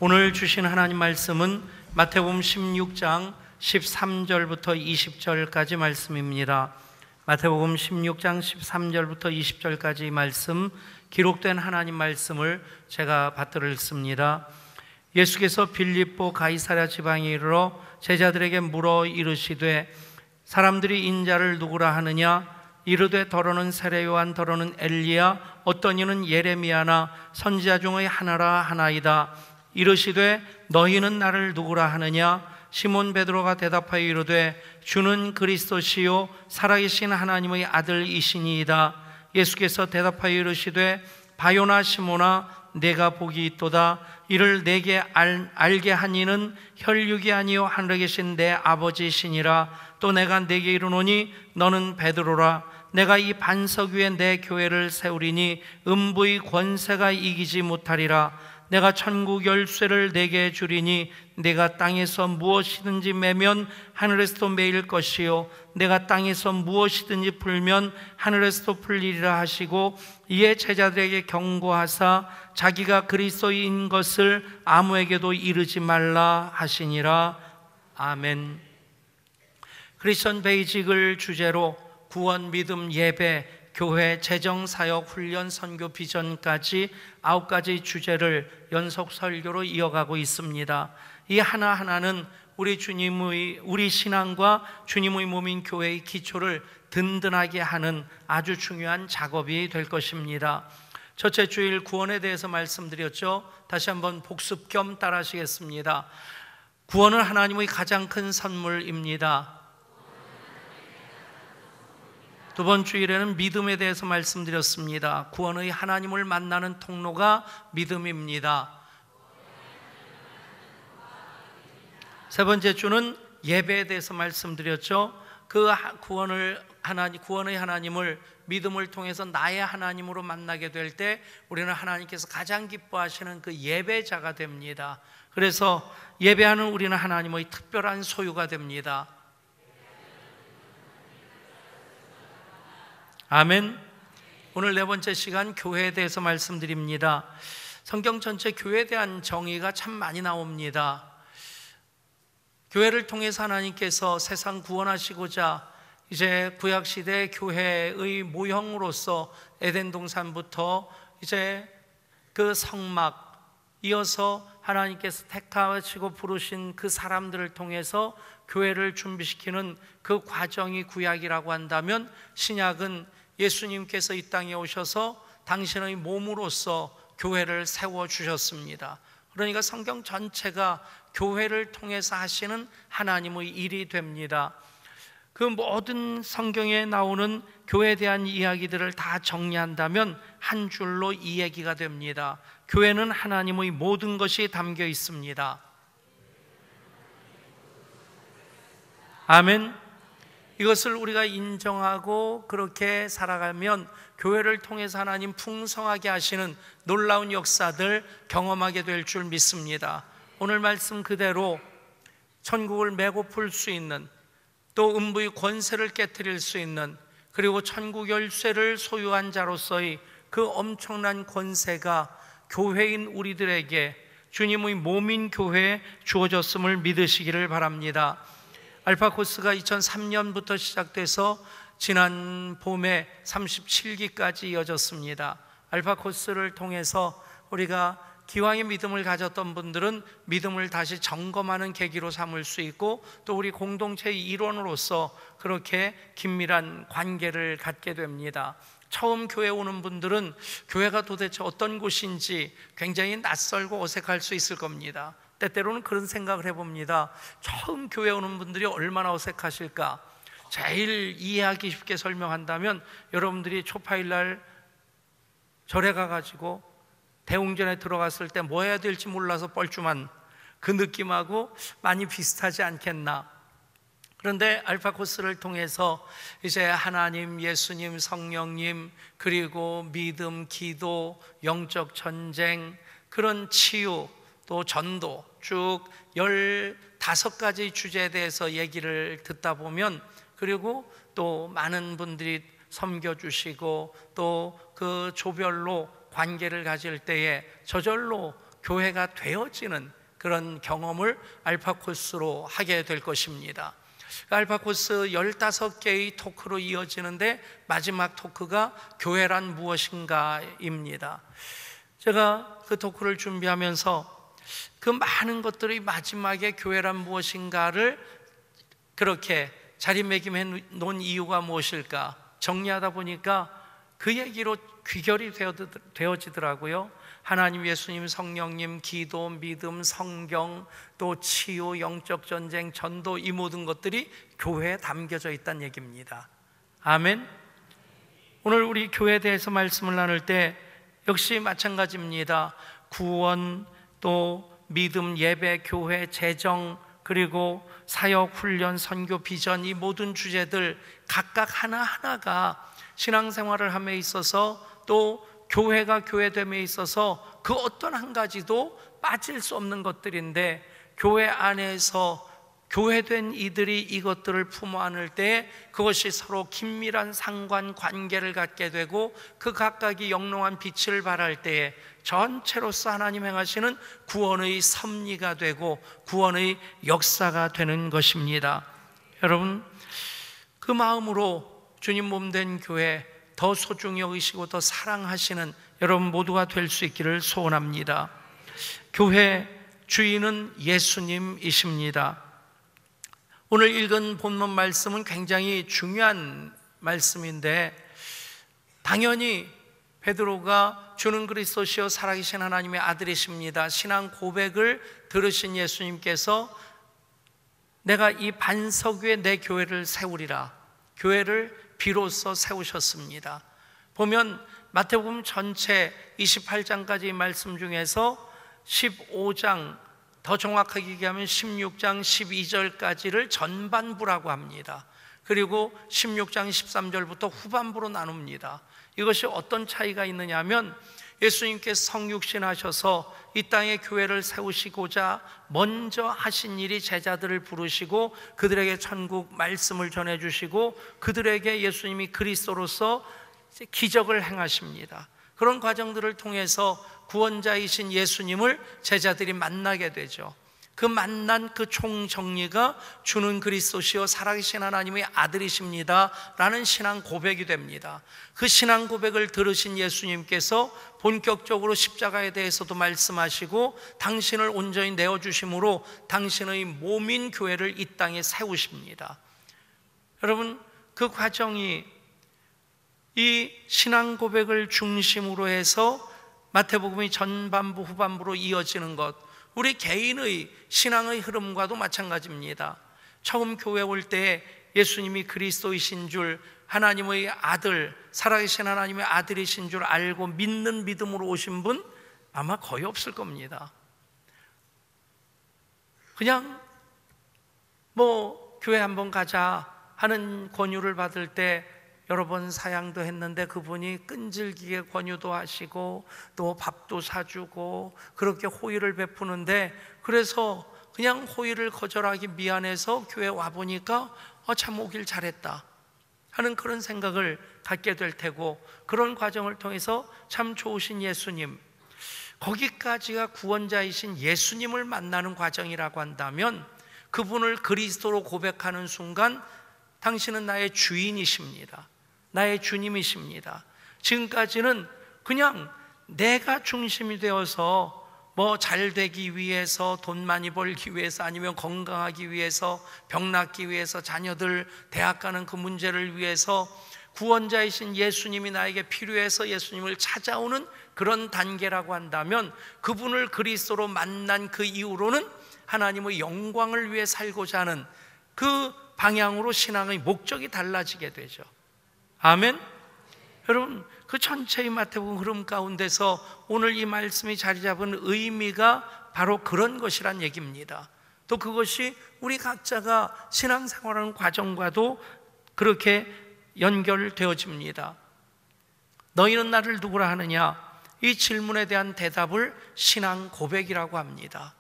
오늘 주신 하나님 말씀은 마태복음 16장 13절부터 20절까지 말씀입니다. 마태복음 16장 13절부터 20절까지 말씀, 기록된 하나님 말씀을 제가 받들었습니다. 예수께서 빌립보 가이사랴 지방에 이르러 제자들에게 물어 이르시되 사람들이 인자를 누구라 하느냐? 이르되 더러는 세례 요한, 더러는 엘리야, 어떤 이는 예레미야나 선지자 중의 하나라 하나이다. 이르시되 너희는 나를 누구라 하느냐? 시몬 베드로가 대답하여 이르되 주는 그리스도시요 살아계신 하나님의 아들이시니이다. 예수께서 대답하여 이르시되 바요나 시몬아, 내가 복이 있도다. 이를 내게 알게 한 이는 혈육이 아니요 하늘에 계신 내 아버지시니라. 또 내가 내게 이르노니 너는 베드로라. 내가 이 반석 위에 내 교회를 세우리니 음부의 권세가 이기지 못하리라. 내가 천국 열쇠를 내게 주리니 내가 땅에서 무엇이든지 매면 하늘에서도 매일 것이요 내가 땅에서 무엇이든지 풀면 하늘에서도 풀리리라 하시고, 이에 제자들에게 경고하사 자기가 그리스도인 것을 아무에게도 이르지 말라 하시니라. 아멘. 크리스천 베이직을 주제로 구원, 믿음, 예배, 교회, 재정, 사역, 훈련, 선교, 비전까지 9가지 주제를 연속 설교로 이어가고 있습니다. 이 하나하나는 우리 신앙과 주님의 몸인 교회의 기초를 든든하게 하는 아주 중요한 작업이 될 것입니다. 첫째 주일 구원에 대해서 말씀드렸죠. 다시 한번 복습 겸 따라하시겠습니다. 구원은 하나님의 가장 큰 선물입니다. 두 번 주일에는 믿음에 대해서 말씀드렸습니다. 구원의 하나님을 만나는 통로가 믿음입니다. 세 번째 주는 예배에 대해서 말씀드렸죠. 그 구원의 하나님을 믿음을 통해서 나의 하나님으로 만나게 될 때 우리는 하나님께서 가장 기뻐하시는 그 예배자가 됩니다. 그래서 예배하는 우리는 하나님의 특별한 소유가 됩니다. 아멘. 오늘 네 번째 시간 교회에 대해서 말씀드립니다. 성경 전체 교회에 대한 정의가 참 많이 나옵니다. 교회를 통해서 하나님께서 세상 구원하시고자 이제 구약시대 교회의 모형으로서 에덴 동산부터 이제 그 성막, 이어서 하나님께서 택하시고 부르신 그 사람들을 통해서 교회를 준비시키는 그 과정이 구약이라고 한다면, 신약은 예수님께서 이 땅에 오셔서 당신의 몸으로서 교회를 세워주셨습니다. 그러니까 성경 전체가 교회를 통해서 하시는 하나님의 일이 됩니다. 그 모든 성경에 나오는 교회에 대한 이야기들을 다 정리한다면 한 줄로 이 얘기가 됩니다. 교회는 하나님의 모든 것이 담겨 있습니다. 아멘. 이것을 우리가 인정하고 그렇게 살아가면 교회를 통해서 하나님 풍성하게 하시는 놀라운 역사들 경험하게 될 줄 믿습니다. 오늘 말씀 그대로 천국을 메고 풀 수 있는, 또 음부의 권세를 깨트릴 수 있는, 그리고 천국 열쇠를 소유한 자로서의 그 엄청난 권세가 교회인 우리들에게, 주님의 몸인 교회에 주어졌음을 믿으시기를 바랍니다. 알파 코스가 2003년부터 시작돼서 지난 봄에 37기까지 이어졌습니다. 알파 코스를 통해서 우리가 기왕의 믿음을 가졌던 분들은 믿음을 다시 점검하는 계기로 삼을 수 있고, 또 우리 공동체의 일원으로서 그렇게 긴밀한 관계를 갖게 됩니다. 처음 교회 오는 분들은 교회가 도대체 어떤 곳인지 굉장히 낯설고 어색할 수 있을 겁니다. 때때로는 그런 생각을 해봅니다. 처음 교회 오는 분들이 얼마나 어색하실까. 제일 이해하기 쉽게 설명한다면, 여러분들이 초파일날 절에 가가지고 대웅전에 들어갔을 때 뭐 해야 될지 몰라서 뻘쭘한 그 느낌하고 많이 비슷하지 않겠나. 그런데 알파 코스를 통해서 이제 하나님, 예수님, 성령님, 그리고 믿음, 기도, 영적 전쟁, 그런 치유, 또 전도, 쭉 15가지 주제에 대해서 얘기를 듣다 보면, 그리고 또 많은 분들이 섬겨주시고 또 그 조별로 관계를 가질 때에 저절로 교회가 되어지는 그런 경험을 알파 코스로 하게 될 것입니다. 알파 코스 15개의 토크로 이어지는데 마지막 토크가 교회란 무엇인가입니다. 제가 그 토크를 준비하면서 그 많은 것들이 마지막에 교회란 무엇인가를 그렇게 자리매김해 놓은 이유가 무엇일까 정리하다 보니까 그 얘기로 귀결이 되어지더라고요. 하나님, 예수님, 성령님, 기도, 믿음, 성경, 또 치유, 영적 전쟁, 전도, 이 모든 것들이 교회에 담겨져 있다는 얘기입니다. 아멘. 오늘 우리 교회에 대해서 말씀을 나눌 때 역시 마찬가지입니다. 구원, 또 믿음, 예배, 교회, 재정, 그리고 사역, 훈련, 선교, 비전, 이 모든 주제들 각각 하나하나가 신앙생활을 함에 있어서, 또 교회가 교회됨에 있어서 그 어떤 한 가지도 빠질 수 없는 것들인데, 교회 안에서 교회된 이들이 이것들을 품어 안을 때 그것이 서로 긴밀한 상관관계를 갖게 되고, 그 각각이 영롱한 빛을 발할 때에 전체로서 하나님 행하시는 구원의 섭리가 되고 구원의 역사가 되는 것입니다. 여러분, 그 마음으로 주님 몸된 교회 더 소중히 여기시고 더 사랑하시는 여러분 모두가 될 수 있기를 소원합니다. 교회 주인은 예수님이십니다. 오늘 읽은 본문 말씀은 굉장히 중요한 말씀인데, 당연히 베드로가 주는 그리스도시요 살아계신 하나님의 아들이십니다, 신앙 고백을 들으신 예수님께서 내가 이 반석 위에 내 교회를 세우리라, 교회를 비로소 세우셨습니다. 보면 마태복음 전체 28장까지의 말씀 중에서 15장, 더 정확하게 얘기하면 16장 12절까지를 전반부라고 합니다. 그리고 16장 13절부터 후반부로 나눕니다. 이것이 어떤 차이가 있느냐 하면, 예수님께서 성육신 하셔서 이 땅에 교회를 세우시고자 먼저 하신 일이 제자들을 부르시고 그들에게 천국 말씀을 전해주시고 그들에게 예수님이 그리스도로서 기적을 행하십니다. 그런 과정들을 통해서 구원자이신 예수님을 제자들이 만나게 되죠. 그 만난 그 총정리가 주는 그리스도시요 살아계신 하나님의 아들이십니다 라는 신앙 고백이 됩니다. 그 신앙 고백을 들으신 예수님께서 본격적으로 십자가에 대해서도 말씀하시고 당신을 온전히 내어주심으로 당신의 몸인 교회를 이 땅에 세우십니다. 여러분, 그 과정이 이 신앙 고백을 중심으로 해서 마태복음이 전반부 후반부로 이어지는 것, 우리 개인의 신앙의 흐름과도 마찬가지입니다. 처음 교회 올 때 예수님이 그리스도이신 줄, 하나님의 아들, 살아계신 하나님의 아들이신 줄 알고 믿는 믿음으로 오신 분 아마 거의 없을 겁니다. 그냥 교회 한번 가자 하는 권유를 받을 때 여러 번 사양도 했는데 그분이 끈질기게 권유도 하시고 또 밥도 사주고 그렇게 호의를 베푸는데, 그래서 그냥 호의를 거절하기 미안해서 교회 와보니까 참 오길 잘했다 하는 그런 생각을 갖게 될 테고, 그런 과정을 통해서 참 좋으신 예수님, 거기까지가 구원자이신 예수님을 만나는 과정이라고 한다면, 그분을 그리스도로 고백하는 순간 당신은 나의 주인이십니다, 나의 주님이십니다. 지금까지는 그냥 내가 중심이 되어서 잘 되기 위해서, 돈 많이 벌기 위해서, 아니면 건강하기 위해서, 병 낫기 위해서, 자녀들 대학 가는 그 문제를 위해서 구원자이신 예수님이 나에게 필요해서 예수님을 찾아오는 그런 단계라고 한다면, 그분을 그리스도로 만난 그 이후로는 하나님의 영광을 위해 살고자 하는 그 방향으로 신앙의 목적이 달라지게 되죠. 아멘. 여러분, 그 전체의 마태복음 흐름 가운데서 오늘 이 말씀이 자리 잡은 의미가 바로 그런 것이란 얘기입니다. 또 그것이 우리 각자가 신앙생활하는 과정과도 그렇게 연결되어집니다. 너희는 나를 누구라 하느냐? 이 질문에 대한 대답을 신앙 고백이라고 합니다.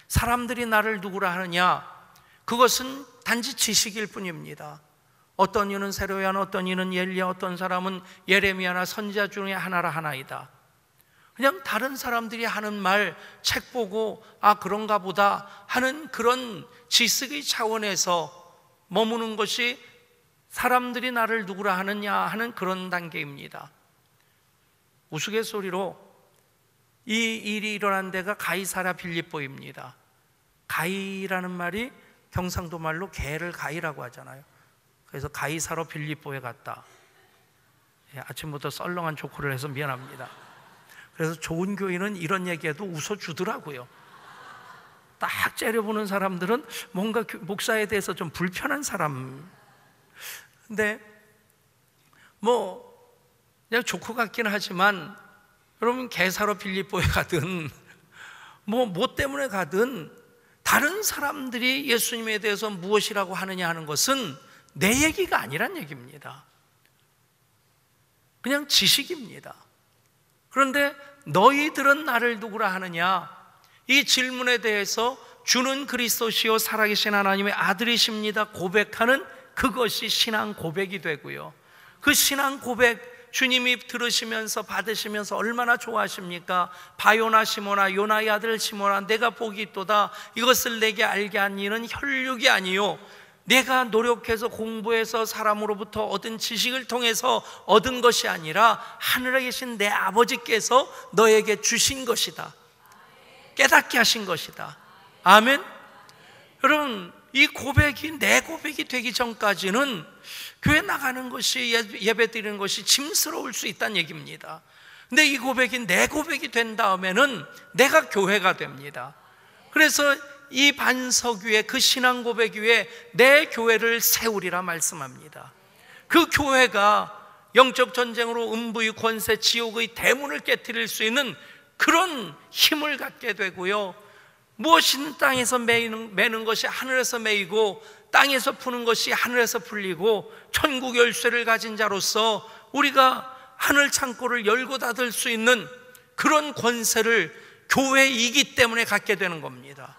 사람들이 나를 누구라 하느냐? 그것은 단지 지식일 뿐입니다. 어떤 이는 세로야나, 어떤 이는 엘리야, 어떤 사람은 예레미야나 선지자 중에 하나라 하나이다. 그냥 다른 사람들이 하는 말 책 보고 아 그런가 보다 하는 그런 지식의 차원에서 머무는 것이 사람들이 나를 누구라 하느냐 하는 그런 단계입니다. 우스갯소리로 이 일이 일어난 데가 가이사랴 빌립보입니다. 가이라는 말이 경상도 말로 개를 가이라고 하잖아요. 그래서 가이사로 빌립보에 갔다. 아침부터 썰렁한 조크를 해서 미안합니다. 그래서 좋은 교인은 이런 얘기해도 웃어주더라고요. 딱 째려보는 사람들은 뭔가 목사에 대해서 좀 불편한 사람. 근데 그냥 조크 같긴 하지만 여러분 개사로 빌립보에 가든 뭐 때문에 가든 다른 사람들이 예수님에 대해서 무엇이라고 하느냐 하는 것은 내 얘기가 아니란 얘기입니다. 그냥 지식입니다. 그런데 너희들은 나를 누구라 하느냐? 이 질문에 대해서 주는 그리스도시요 살아계신 하나님의 아들이십니다 고백하는 그것이 신앙 고백이 되고요. 그 신앙 고백 주님이 들으시면서 받으시면서 얼마나 좋아하십니까? 바요나 시모나 요나의 아들 시모나 내가 복이 있도다. 이것을 내게 알게 한 이는 혈육이 아니요 내가 노력해서 공부해서 사람으로부터 얻은 지식을 통해서 얻은 것이 아니라 하늘에 계신 내 아버지께서 너에게 주신 것이다. 깨닫게 하신 것이다. 아멘. 여러분 이 고백이 내 고백이 되기 전까지는 교회 나가는 것이 예배 드리는 것이 짐스러울 수 있다는 얘기입니다. 근데 이 고백이 내 고백이 된 다음에는 내가 교회가 됩니다. 그래서 이 반석 위에 그 신앙 고백 위에 내 교회를 세우리라 말씀합니다. 그 교회가 영적 전쟁으로 음부의 권세 지옥의 대문을 깨뜨릴 수 있는 그런 힘을 갖게 되고요. 무엇이든 땅에서 매는 것이 하늘에서 매이고 땅에서 푸는 것이 하늘에서 풀리고 천국 열쇠를 가진 자로서 우리가 하늘 창고를 열고 닫을 수 있는 그런 권세를 교회이기 때문에 갖게 되는 겁니다.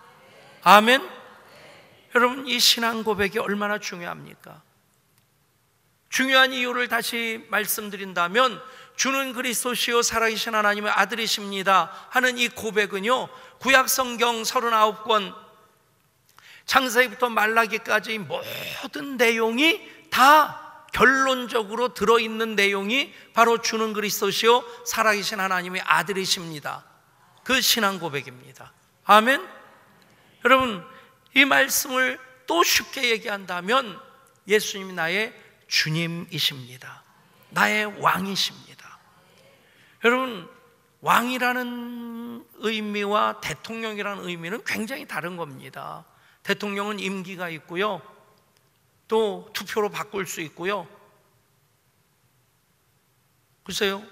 아멘. 여러분 이 신앙 고백이 얼마나 중요합니까? 중요한 이유를 다시 말씀드린다면 주는 그리스도시요 살아계신 하나님의 아들이십니다 하는 이 고백은요 구약 성경 39권 창세기부터 말라기까지 모든 내용이 다 결론적으로 들어있는 내용이 바로 주는 그리스도시요 살아계신 하나님의 아들이십니다. 그 신앙 고백입니다. 아멘. 여러분 이 말씀을 또 쉽게 얘기한다면 예수님이 나의 주님이십니다. 나의 왕이십니다. 여러분 왕이라는 의미와 대통령이라는 의미는 굉장히 다른 겁니다. 대통령은 임기가 있고요 또 투표로 바꿀 수 있고요. 글쎄요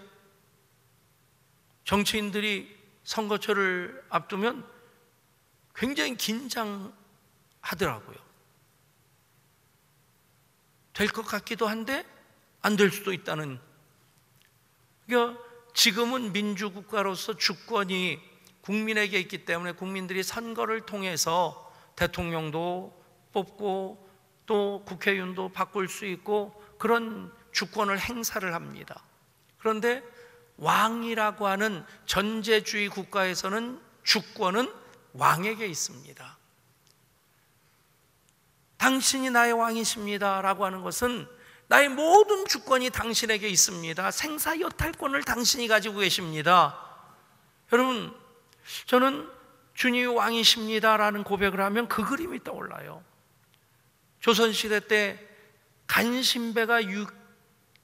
정치인들이 선거철을 앞두면 굉장히 긴장하더라고요. 될 것 같기도 한데 안 될 수도 있다는. 그러니까 지금은 민주국가로서 주권이 국민에게 있기 때문에 국민들이 선거를 통해서 대통령도 뽑고 또 국회의원도 바꿀 수 있고 그런 주권을 행사를 합니다. 그런데 왕이라고 하는 전제주의 국가에서는 주권은 왕에게 있습니다. 당신이 나의 왕이십니다 라고 하는 것은 나의 모든 주권이 당신에게 있습니다. 생사여탈권을 당신이 가지고 계십니다. 여러분 저는 주님이 왕이십니다 라는 고백을 하면 그 그림이 떠올라요. 조선시대 때 간신배가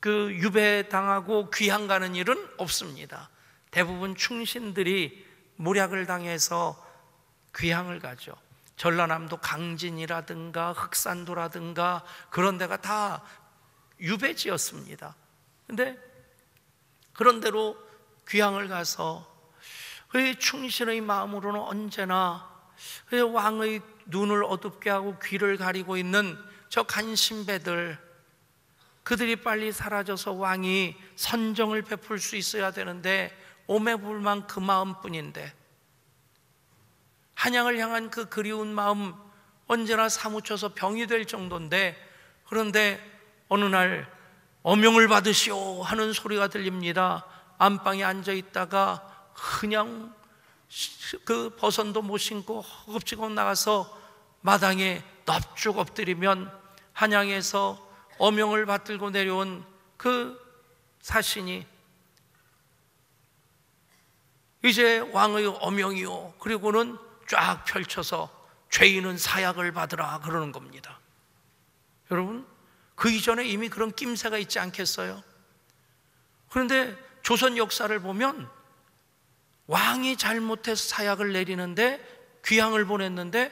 유배당하고 귀양 가는 일은 없습니다. 대부분 충신들이 모략을 당해서 귀향을 가죠. 전라남도 강진이라든가 흑산도라든가 그런 데가 다 유배지였습니다. 근데 그런 데로 귀향을 가서 그 충신의 마음으로는 언제나 그 왕의 눈을 어둡게 하고 귀를 가리고 있는 저 간신배들, 그들이 빨리 사라져서 왕이 선정을 베풀 수 있어야 되는데 오매불망 그 마음뿐인데, 한양을 향한 그 그리운 마음 언제나 사무쳐서 병이 될 정도인데, 그런데 어느 날 어명을 받으시오 하는 소리가 들립니다. 안방에 앉아 있다가 그냥 그 버선도 못 신고 허겁지겁 나가서 마당에 넙죽 엎드리면 한양에서 어명을 받들고 내려온 그 사신이 이제 왕의 어명이요, 그리고는 쫙 펼쳐서 죄인은 사약을 받으라 그러는 겁니다. 여러분, 그 이전에 이미 그런 낌새가 있지 않겠어요? 그런데 조선 역사를 보면 왕이 잘못해서 사약을 내리는데, 귀향을 보냈는데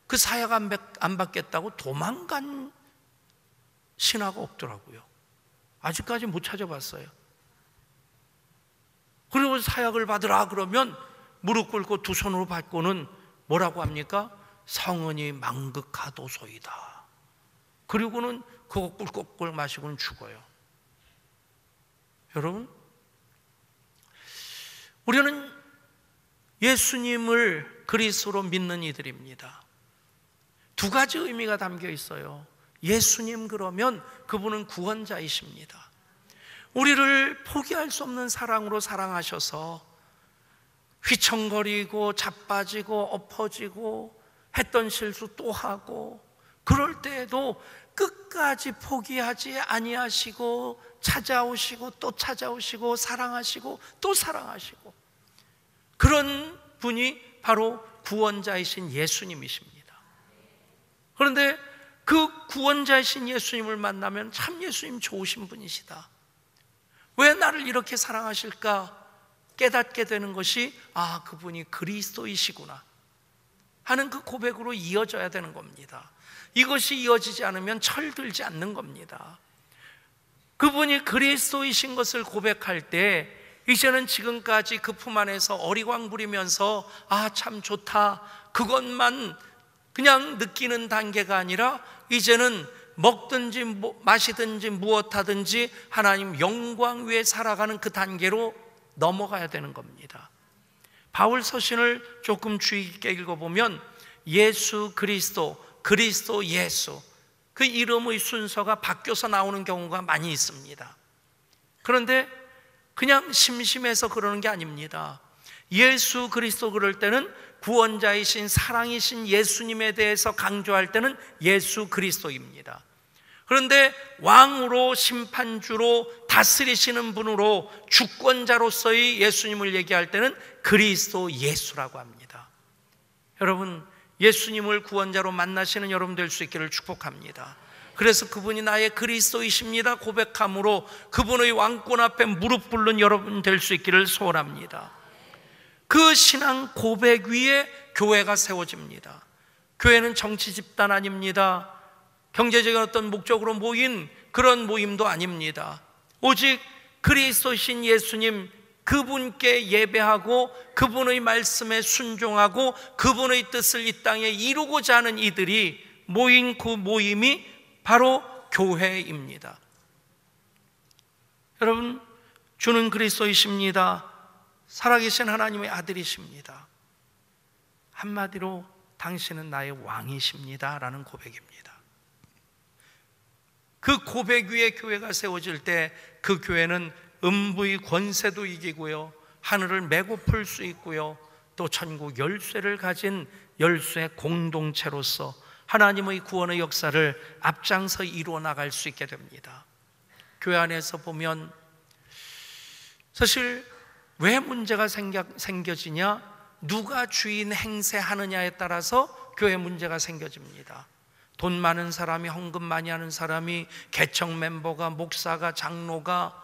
그 사약 안 받겠다고 도망간 신하가 없더라고요. 아직까지 못 찾아봤어요. 그리고 사약을 받으라 그러면 무릎 꿇고 두 손으로 받고는 뭐라고 합니까? 성은이 망극하도소이다. 그리고는 그거 꿀꺽꿀 마시고는 죽어요. 여러분, 우리는 예수님을 그리스도로 믿는 이들입니다. 두 가지 의미가 담겨 있어요. 예수님 그러면 그분은 구원자이십니다. 우리를 포기할 수 없는 사랑으로 사랑하셔서 휘청거리고 자빠지고 엎어지고 했던 실수 또 하고, 그럴 때에도 끝까지 포기하지 아니하시고 찾아오시고 또 찾아오시고 사랑하시고 또 사랑하시고, 그런 분이 바로 구원자이신 예수님이십니다. 그런데 그 구원자이신 예수님을 만나면 참 예수님 좋으신 분이시다, 왜 나를 이렇게 사랑하실까 깨닫게 되는 것이, 아, 그분이 그리스도이시구나 하는 그 고백으로 이어져야 되는 겁니다. 이것이 이어지지 않으면 철들지 않는 겁니다. 그분이 그리스도이신 것을 고백할 때 이제는 지금까지 그 품 안에서 어리광 부리면서 아, 참 좋다, 그것만 그냥 느끼는 단계가 아니라 이제는 먹든지 마시든지 무엇하든지 하나님 영광 위에 살아가는 그 단계로 넘어가야 되는 겁니다. 바울 서신을 조금 주의 깊게 읽어보면 예수 그리스도, 그리스도 예수, 그 이름의 순서가 바뀌어서 나오는 경우가 많이 있습니다. 그런데 그냥 심심해서 그러는 게 아닙니다. 예수 그리스도 그럴 때는 구원자이신 사랑이신 예수님에 대해서 강조할 때는 예수 그리스도입니다. 그런데 왕으로 심판주로 다스리시는 분으로 주권자로서의 예수님을 얘기할 때는 그리스도 예수라고 합니다. 여러분, 예수님을 구원자로 만나시는 여러분 될 수 있기를 축복합니다. 그래서 그분이 나의 그리스도이십니다 고백함으로 그분의 왕권 앞에 무릎 꿇는 여러분 될 수 있기를 소원합니다. 그 신앙 고백 위에 교회가 세워집니다. 교회는 정치 집단 아닙니다. 경제적인 어떤 목적으로 모인 그런 모임도 아닙니다. 오직 그리스도신 예수님, 그분께 예배하고 그분의 말씀에 순종하고 그분의 뜻을 이 땅에 이루고자 하는 이들이 모인 그 모임이 바로 교회입니다. 여러분, 주는 그리스도이십니다. 살아계신 하나님의 아들이십니다. 한마디로 당신은 나의 왕이십니다 라는 고백입니다. 그 고백 위에 교회가 세워질 때 그 교회는 음부의 권세도 이기고요, 하늘을 메고 풀 수 있고요, 또 천국 열쇠를 가진 열쇠 공동체로서 하나님의 구원의 역사를 앞장서 이루어 나갈 수 있게 됩니다. 교회 안에서 보면 사실 왜 문제가 생겨지냐, 누가 주인 행세하느냐에 따라서 교회 문제가 생겨집니다. 돈 많은 사람이, 헌금 많이 하는 사람이, 개척 멤버가, 목사가, 장로가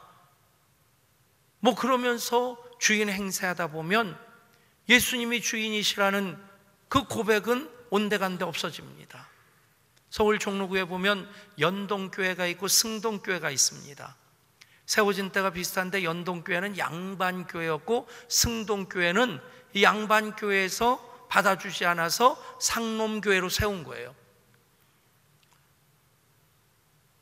뭐 그러면서 주인 행세하다 보면 예수님이 주인이시라는 그 고백은 온데간데 없어집니다. 서울 종로구에 보면 연동교회가 있고 승동교회가 있습니다. 세워진 때가 비슷한데 연동교회는 양반교회였고 승동교회는 이 양반교회에서 받아주지 않아서 상놈교회로 세운 거예요.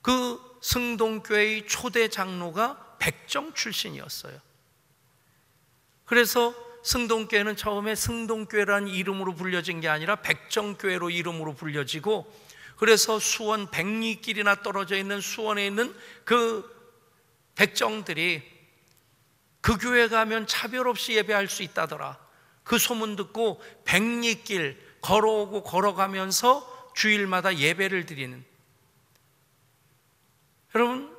그 승동교회의 초대 장로가 백정 출신이었어요. 그래서 승동교회는 처음에 승동교회라는 이름으로 불려진 게 아니라 백정교회로 이름으로 불려지고, 그래서 수원 백리길이나 떨어져 있는 수원에 있는 그 백정들이 그 교회 가면 차별 없이 예배할 수 있다더라. 그 소문 듣고 백리길 걸어오고 걸어가면서 주일마다 예배를 드리는, 여러분,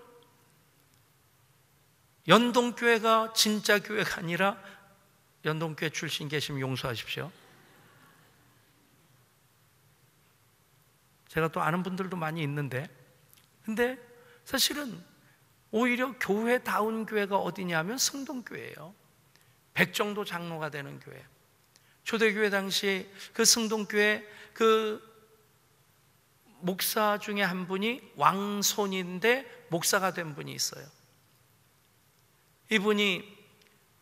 연동교회가 진짜 교회가 아니라, 연동교회 출신 계시면 용서하십시오. 제가 또 아는 분들도 많이 있는데, 근데 사실은 오히려 교회다운 교회가 어디냐면 승동교회예요. 백정도 장로가 되는 교회. 초대교회 당시 그 승동교회 그 목사 중에 한 분이 왕손인데 목사가 된 분이 있어요. 이분이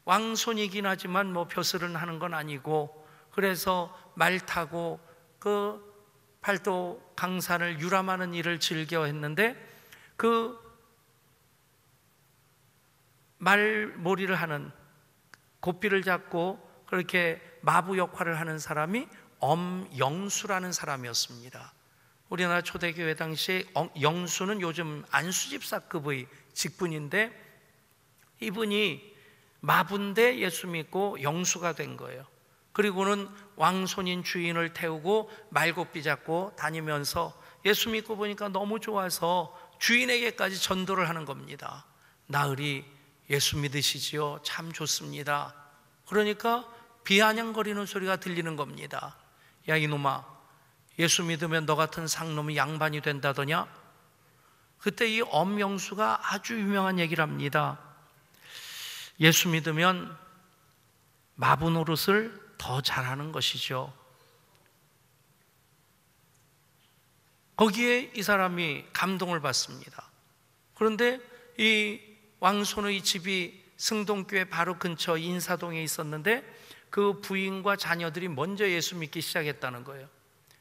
왕손이긴 하지만 뭐 벼슬은 하는 건 아니고, 그래서 말 타고 그 팔도 강산을 유람하는 일을 즐겨 했는데, 그 말몰이를 하는, 고삐를 잡고 그렇게 마부 역할을 하는 사람이 엄영수라는 사람이었습니다. 우리나라 초대교회 당시 영수는 요즘 안수집사급의 직분인데, 이분이 마부인데 예수 믿고 영수가 된 거예요. 그리고는 왕손인 주인을 태우고 말고삐 잡고 다니면서 예수 믿고 보니까 너무 좋아서 주인에게까지 전도를 하는 겁니다. 나으리 예수 믿으시지요? 참 좋습니다. 그러니까 비아냥거리는 소리가 들리는 겁니다. 야 이놈아, 예수 믿으면 너 같은 상놈이 양반이 된다더냐? 그때 이 엄영수가 아주 유명한 얘기를 합니다. 예수 믿으면 마부 노릇을 더 잘하는 것이죠. 거기에 이 사람이 감동을 받습니다. 그런데 이 왕손의 집이 승동교회 바로 근처 인사동에 있었는데, 그 부인과 자녀들이 먼저 예수 믿기 시작했다는 거예요.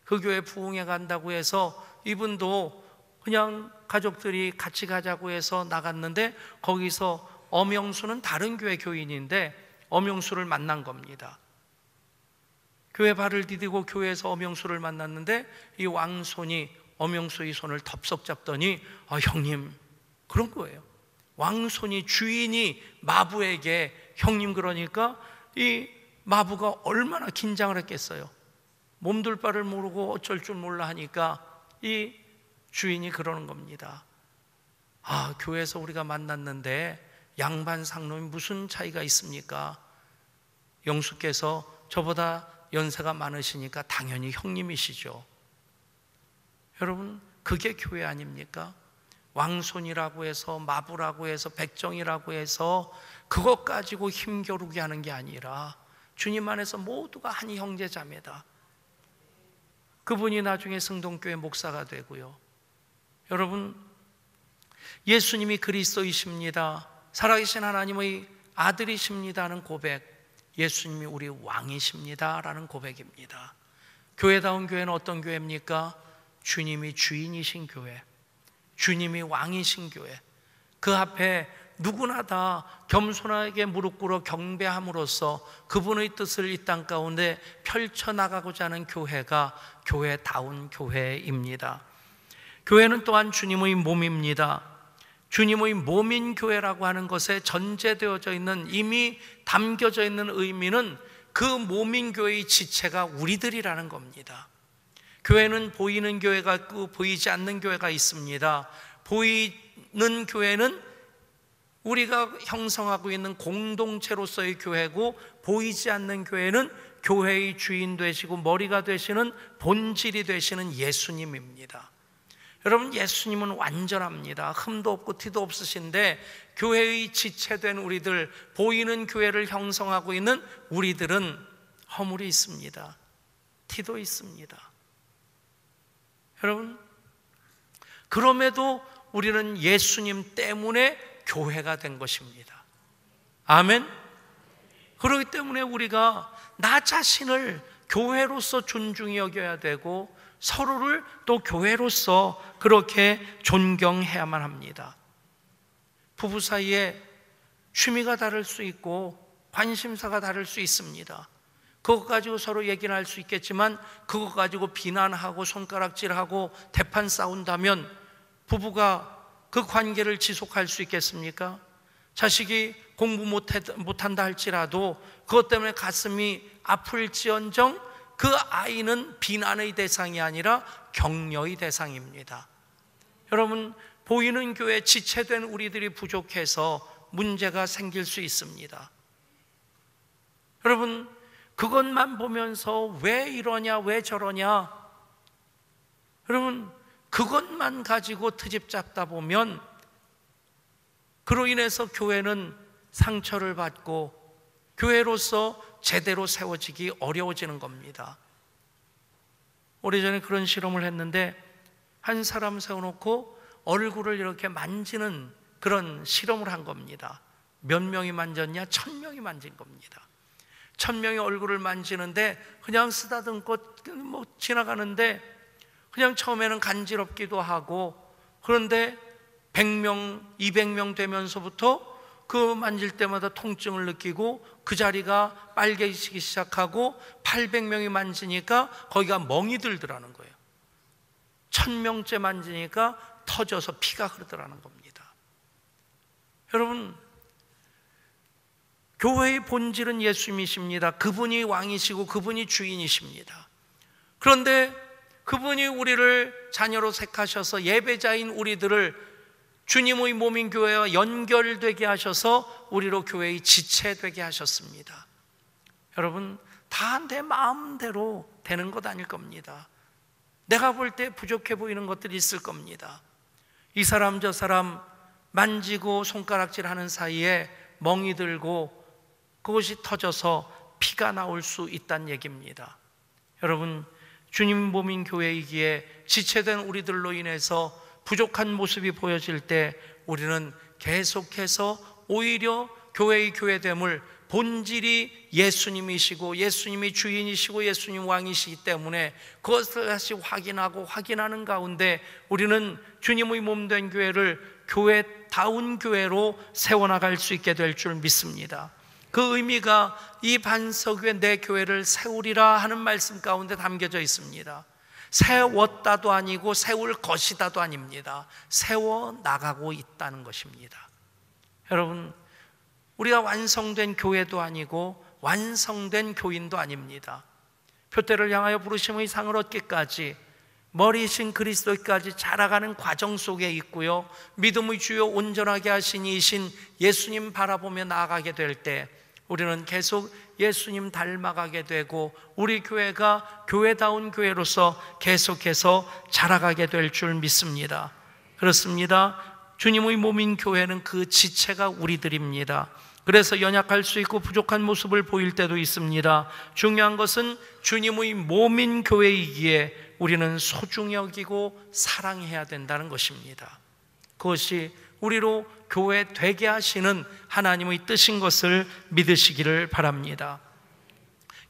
그 교회 부흥회 간다고 해서 이분도 그냥 가족들이 같이 가자고 해서 나갔는데, 거기서 엄영수는 다른 교회 교인인데 엄영수를 만난 겁니다. 교회 발을 디디고 교회에서 엄영수를 만났는데, 이 왕손이 엄영수의 손을 덥석 잡더니 형님, 그런 거예요. 왕손이, 주인이 마부에게 형님 그러니까 이 마부가 얼마나 긴장을 했겠어요. 몸둘 바를 모르고 어쩔 줄 몰라 하니까 이 주인이 그러는 겁니다. 교회에서 우리가 만났는데 양반 상놈이 무슨 차이가 있습니까? 영수께서 저보다 연세가 많으시니까 당연히 형님이시죠. 여러분, 그게 교회 아닙니까? 왕손이라고 해서, 마부라고 해서, 백정이라고 해서 그것 가지고 힘겨루게 하는 게 아니라 주님 안에서 모두가 한 형제 자매다. 그분이 나중에 승동교회 목사가 되고요. 여러분, 예수님이 그리스도이십니다, 살아계신 하나님의 아들이십니다는 고백, 예수님이 우리 왕이십니다 라는 고백입니다. 교회다운 교회는 어떤 교회입니까? 주님이 주인이신 교회, 주님이 왕이신 교회, 그 앞에 누구나 다 겸손하게 무릎 꿇어 경배함으로써 그분의 뜻을 이 땅 가운데 펼쳐나가고자 하는 교회가 교회다운 교회입니다. 교회는 또한 주님의 몸입니다. 주님의 몸인 교회라고 하는 것에 전제되어져 있는, 이미 담겨져 있는 의미는 그 몸인 교회의 지체가 우리들이라는 겁니다. 교회는 보이는 교회가 있고 보이지 않는 교회가 있습니다. 보이는 교회는 우리가 형성하고 있는 공동체로서의 교회고, 보이지 않는 교회는 교회의 주인 되시고 머리가 되시는, 본질이 되시는 예수님입니다. 여러분, 예수님은 완전합니다. 흠도 없고 티도 없으신데 교회의 지체된 우리들, 보이는 교회를 형성하고 있는 우리들은 허물이 있습니다. 티도 있습니다. 여러분, 그럼에도 우리는 예수님 때문에 교회가 된 것입니다. 아멘. 그렇기 때문에 우리가 나 자신을 교회로서 존중히 여겨야 되고, 서로를 또 교회로서 그렇게 존경해야만 합니다. 부부 사이에 취미가 다를 수 있고 관심사가 다를 수 있습니다. 그것 가지고 서로 얘기는 할 수 있겠지만, 그것 가지고 비난하고 손가락질하고 대판 싸운다면 부부가 그 관계를 지속할 수 있겠습니까? 자식이 공부 못한다 할지라도 그것 때문에 가슴이 아플지언정 그 아이는 비난의 대상이 아니라 격려의 대상입니다. 여러분, 보이는 교회 지체된 우리들이 부족해서 문제가 생길 수 있습니다. 여러분, 그것만 보면서 왜 이러냐, 왜 저러냐, 여러분, 그것만 가지고 트집 잡다 보면 그로 인해서 교회는 상처를 받고 교회로서 제대로 세워지기 어려워지는 겁니다. 오래전에 그런 실험을 했는데 한 사람 세워놓고 얼굴을 이렇게 만지는 그런 실험을 한 겁니다. 몇 명이 만졌냐? 1000명이 만진 겁니다. 1000명이 얼굴을 만지는데 그냥 쓰다듬고 뭐 지나가는데 그냥 처음에는 간지럽기도 하고, 그런데 100명, 200명 되면서부터 그 만질 때마다 통증을 느끼고 그 자리가 빨개지기 시작하고 800명이 만지니까 거기가 멍이 들더라는 거예요. 1000명째 만지니까 터져서 피가 흐르더라는 겁니다. 여러분, 교회의 본질은 예수님이십니다. 그분이 왕이시고 그분이 주인이십니다. 그런데 그분이 우리를 자녀로 택하셔서 예배자인 우리들을 주님의 몸인 교회와 연결되게 하셔서 우리로 교회의 지체되게 하셨습니다. 여러분, 다 내 마음대로 되는 것 아닐 겁니다. 내가 볼 때 부족해 보이는 것들이 있을 겁니다. 이 사람 저 사람 만지고 손가락질하는 사이에 멍이 들고 그것이 터져서 피가 나올 수 있다는 얘기입니다. 여러분, 주님 몸인 교회이기에 지체된 우리들로 인해서 부족한 모습이 보여질 때 우리는 계속해서 오히려 교회의 교회됨을, 본질이 예수님이시고 예수님이 주인이시고 예수님 왕이시기 때문에 그것을 다시 확인하고 확인하는 가운데 우리는 주님의 몸된 교회를 교회다운 교회로 세워나갈 수 있게 될 줄 믿습니다. 그 의미가 이 반석 위에 내 교회를 세우리라 하는 말씀 가운데 담겨져 있습니다. 세웠다도 아니고 세울 것이다도 아닙니다. 세워나가고 있다는 것입니다. 여러분, 우리가 완성된 교회도 아니고 완성된 교인도 아닙니다. 표대를 향하여 부르심의 상을 얻기까지 머리이신 그리스도까지 자라가는 과정 속에 있고요, 믿음의 주요 온전하게 하신 이신 예수님 바라보며 나아가게 될 때 우리는 계속 예수님 닮아가게 되고 우리 교회가 교회다운 교회로서 계속해서 자라가게 될 줄 믿습니다. 그렇습니다. 주님의 몸인 교회는 그 지체가 우리들입니다. 그래서 연약할 수 있고 부족한 모습을 보일 때도 있습니다. 중요한 것은 주님의 몸인 교회이기에 우리는 소중히 여기고 사랑해야 된다는 것입니다. 그것이 우리로 교회 되게 하시는 하나님의 뜻인 것을 믿으시기를 바랍니다.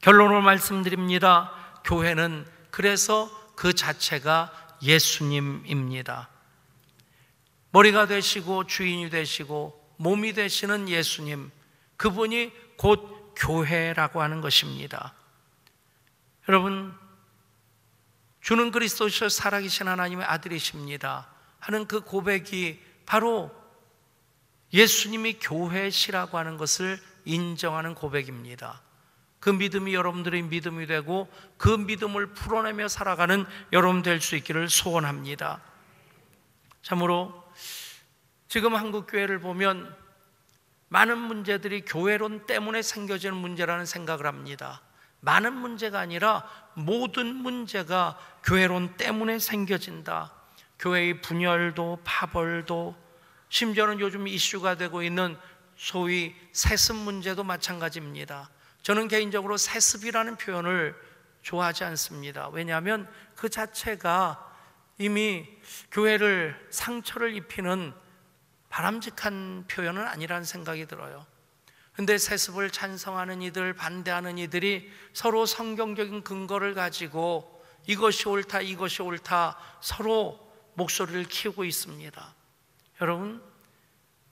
결론으로 말씀드립니다. 교회는 그래서 그 자체가 예수님입니다. 머리가 되시고 주인이 되시고 몸이 되시는 예수님, 그분이 곧 교회라고 하는 것입니다. 여러분, 주는 그리스도시요 살아계신 하나님의 아들이십니다 하는 그 고백이 바로 예수님이 교회시라고 하는 것을 인정하는 고백입니다. 그 믿음이 여러분들의 믿음이 되고 그 믿음을 풀어내며 살아가는 여러분 될 수 있기를 소원합니다. 참으로 지금 한국교회를 보면 많은 문제들이 교회론 때문에 생겨지는 문제라는 생각을 합니다. 많은 문제가 아니라 모든 문제가 교회론 때문에 생겨진다. 교회의 분열도 파벌도, 심지어는 요즘 이슈가 되고 있는 소위 세습 문제도 마찬가지입니다. 저는 개인적으로 세습이라는 표현을 좋아하지 않습니다. 왜냐하면 그 자체가 이미 교회를 상처를 입히는 바람직한 표현은 아니라는 생각이 들어요. 근데 세습을 찬성하는 이들, 반대하는 이들이 서로 성경적인 근거를 가지고 이것이 옳다, 이것이 옳다 서로 목소리를 키우고 있습니다. 여러분,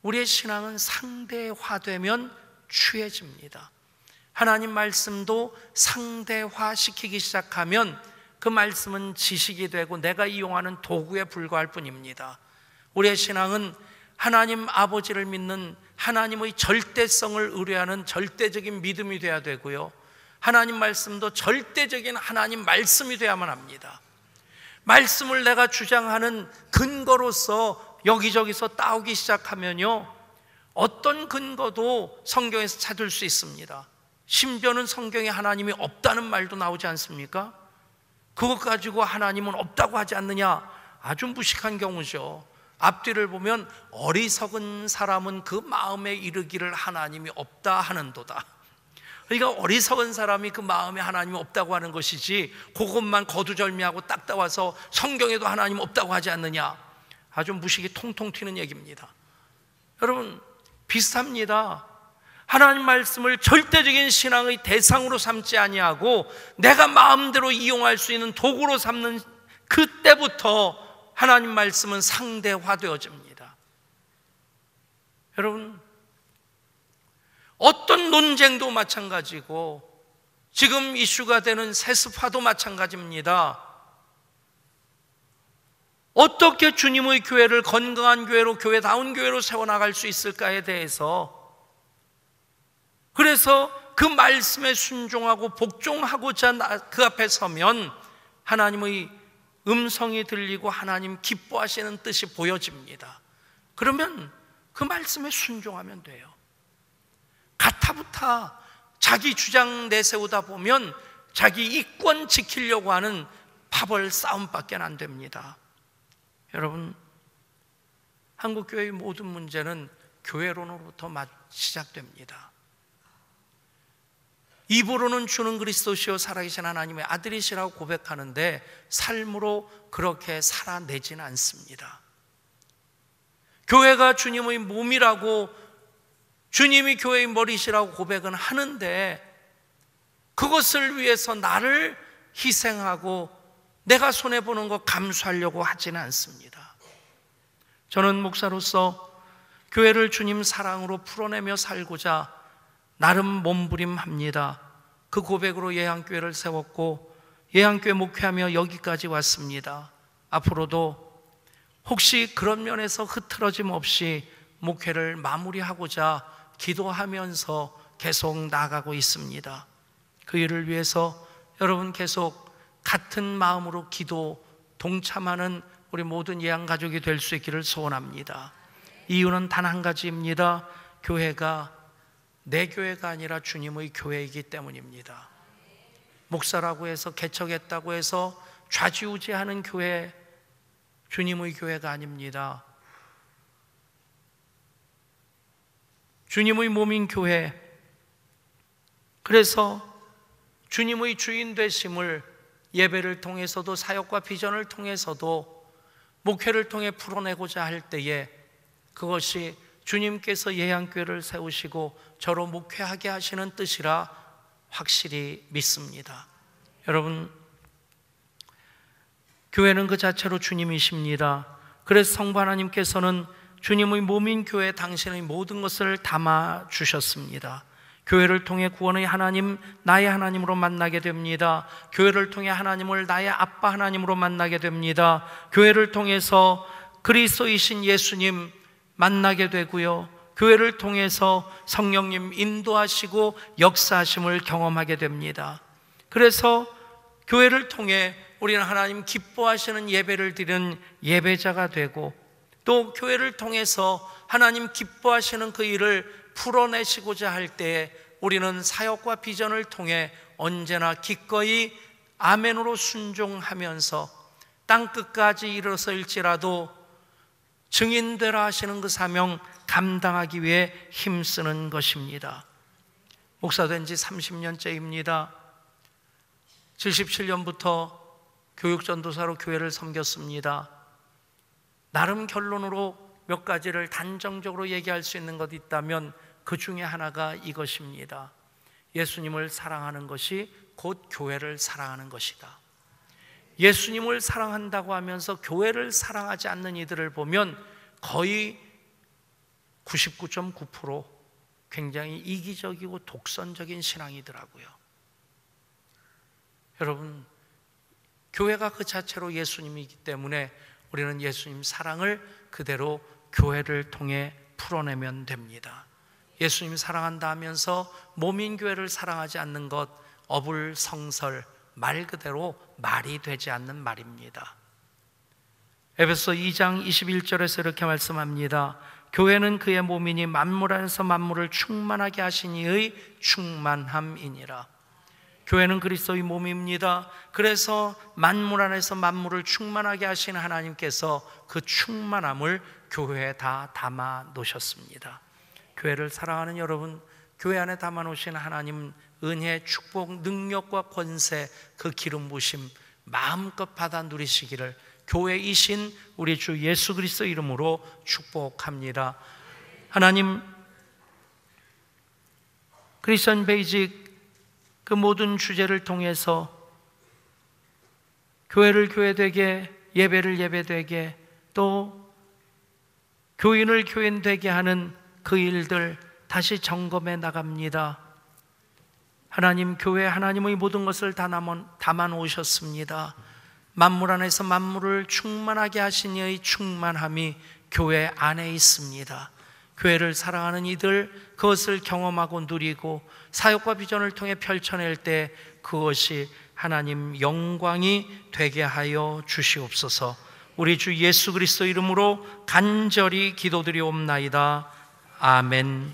우리의 신앙은 상대화되면 취해집니다. 하나님 말씀도 상대화시키기 시작하면 그 말씀은 지식이 되고 내가 이용하는 도구에 불과할 뿐입니다. 우리의 신앙은 하나님 아버지를 믿는 하나님의 절대성을 의뢰하는 절대적인 믿음이 돼야 되고요, 하나님 말씀도 절대적인 하나님 말씀이 돼야만 합니다. 말씀을 내가 주장하는 근거로서 여기저기서 따오기 시작하면요, 어떤 근거도 성경에서 찾을 수 있습니다. 심지어는 성경에 하나님이 없다는 말도 나오지 않습니까? 그것 가지고 하나님은 없다고 하지 않느냐? 아주 무식한 경우죠. 앞뒤를 보면 어리석은 사람은 그 마음에 이르기를 하나님이 없다 하는도다. 그러니까 어리석은 사람이 그 마음에 하나님이 없다고 하는 것이지, 그것만 거두절미하고 딱 따와서 성경에도 하나님 없다고 하지 않느냐? 아주 무식이 통통 튀는 얘기입니다. 여러분, 비슷합니다. 하나님 말씀을 절대적인 신앙의 대상으로 삼지 아니하고 내가 마음대로 이용할 수 있는 도구로 삼는 그때부터 하나님 말씀은 상대화되어집니다. 여러분, 어떤 논쟁도 마찬가지고 지금 이슈가 되는 세습화도 마찬가지입니다. 어떻게 주님의 교회를 건강한 교회로, 교회다운 교회로 세워나갈 수 있을까에 대해서, 그래서 그 말씀에 순종하고 복종하고자 그 앞에 서면 하나님의 음성이 들리고 하나님 기뻐하시는 뜻이 보여집니다. 그러면 그 말씀에 순종하면 돼요. 가타부타 자기 주장 내세우다 보면 자기 이권 지키려고 하는 파벌 싸움밖에 안 됩니다. 여러분, 한국교회의 모든 문제는 교회론으로부터 시작됩니다. 입으로는 주는 그리스도시요 살아계신 하나님의 아들이시라고 고백하는데 삶으로 그렇게 살아내지는 않습니다. 교회가 주님의 몸이라고, 주님이 교회의 머리시라고 고백은 하는데 그것을 위해서 나를 희생하고 내가 손해보는 것 감수하려고 하지는 않습니다. 저는 목사로서 교회를 주님 사랑으로 풀어내며 살고자 나름 몸부림합니다. 그 고백으로 예향교회를 세웠고 예향교회 목회하며 여기까지 왔습니다. 앞으로도 혹시 그런 면에서 흐트러짐 없이 목회를 마무리하고자 기도하면서 계속 나아가고 있습니다. 그 일을 위해서 여러분 계속 같은 마음으로 기도 동참하는 우리 모든 예향가족이 될 수 있기를 소원합니다. 이유는 단 한 가지입니다. 교회가 내 교회가 아니라 주님의 교회이기 때문입니다. 목사라고 해서 개척했다고 해서 좌지우지하는 교회, 주님의 교회가 아닙니다. 주님의 몸인 교회, 그래서 주님의 주인 되심을 예배를 통해서도 사역과 비전을 통해서도 목회를 통해 풀어내고자 할 때에 그것이 주님께서 예향교회를 세우시고 저로 목회하게 하시는 뜻이라 확실히 믿습니다. 여러분, 교회는 그 자체로 주님이십니다. 그래서 성부 하나님께서는 주님의 몸인 교회에 당신의 모든 것을 담아 주셨습니다. 교회를 통해 구원의 하나님, 나의 하나님으로 만나게 됩니다. 교회를 통해 하나님을 나의 아빠 하나님으로 만나게 됩니다. 교회를 통해서 그리스도이신 예수님 만나게 되고요, 교회를 통해서 성령님 인도하시고 역사하심을 경험하게 됩니다. 그래서 교회를 통해 우리는 하나님 기뻐하시는 예배를 드리는 예배자가 되고, 또 교회를 통해서 하나님 기뻐하시는 그 일을 풀어내시고자 할 때에 우리는 사역과 비전을 통해 언제나 기꺼이 아멘으로 순종하면서 땅끝까지 이르러서일지라도 증인되라 하시는 그 사명 감당하기 위해 힘쓰는 것입니다. 목사된 지 30년째입니다. 77년부터 교육전도사로 교회를 섬겼습니다. 나름 결론으로 몇 가지를 단정적으로 얘기할 수 있는 것이 있다면 그 중에 하나가 이것입니다. 예수님을 사랑하는 것이 곧 교회를 사랑하는 것이다. 예수님을 사랑한다고 하면서 교회를 사랑하지 않는 이들을 보면 거의 99.9% 굉장히 이기적이고 독선적인 신앙이더라고요. 여러분, 교회가 그 자체로 예수님이기 때문에 우리는 예수님 사랑을 그대로 교회를 통해 풀어내면 됩니다. 예수님 사랑한다 하면서 몸인 교회를 사랑하지 않는 것, 어불성설, 말 그대로 말이 되지 않는 말입니다. 에베소 2장 21절에서 이렇게 말씀합니다. 교회는 그의 몸이니 만물 안에서 만물을 충만하게 하신 이의 충만함이니라. 교회는 그리스도의 몸입니다. 그래서 만물 안에서 만물을 충만하게 하신 하나님께서 그 충만함을 교회에 다 담아 놓으셨습니다. 교회를 사랑하는 여러분, 교회 안에 담아 놓으신 하나님 은혜, 축복, 능력과 권세, 그 기름 부심 마음껏 받아 누리시기를 교회이신 우리 주 예수 그리스도 이름으로 축복합니다. 하나님, 크리스천 베이직 그 모든 주제를 통해서 교회를 교회되게, 예배를 예배되게, 또 교인을 교인되게 하는 그 일들 다시 점검해 나갑니다. 하나님, 교회 하나님의 모든 것을 다 담아 놓으셨습니다. 만물 안에서 만물을 충만하게 하신 이의 충만함이 교회 안에 있습니다. 교회를 사랑하는 이들, 그것을 경험하고 누리고 사역과 비전을 통해 펼쳐낼 때 그것이 하나님 영광이 되게 하여 주시옵소서. 우리 주 예수 그리스도 이름으로 간절히 기도드리옵나이다. 아멘.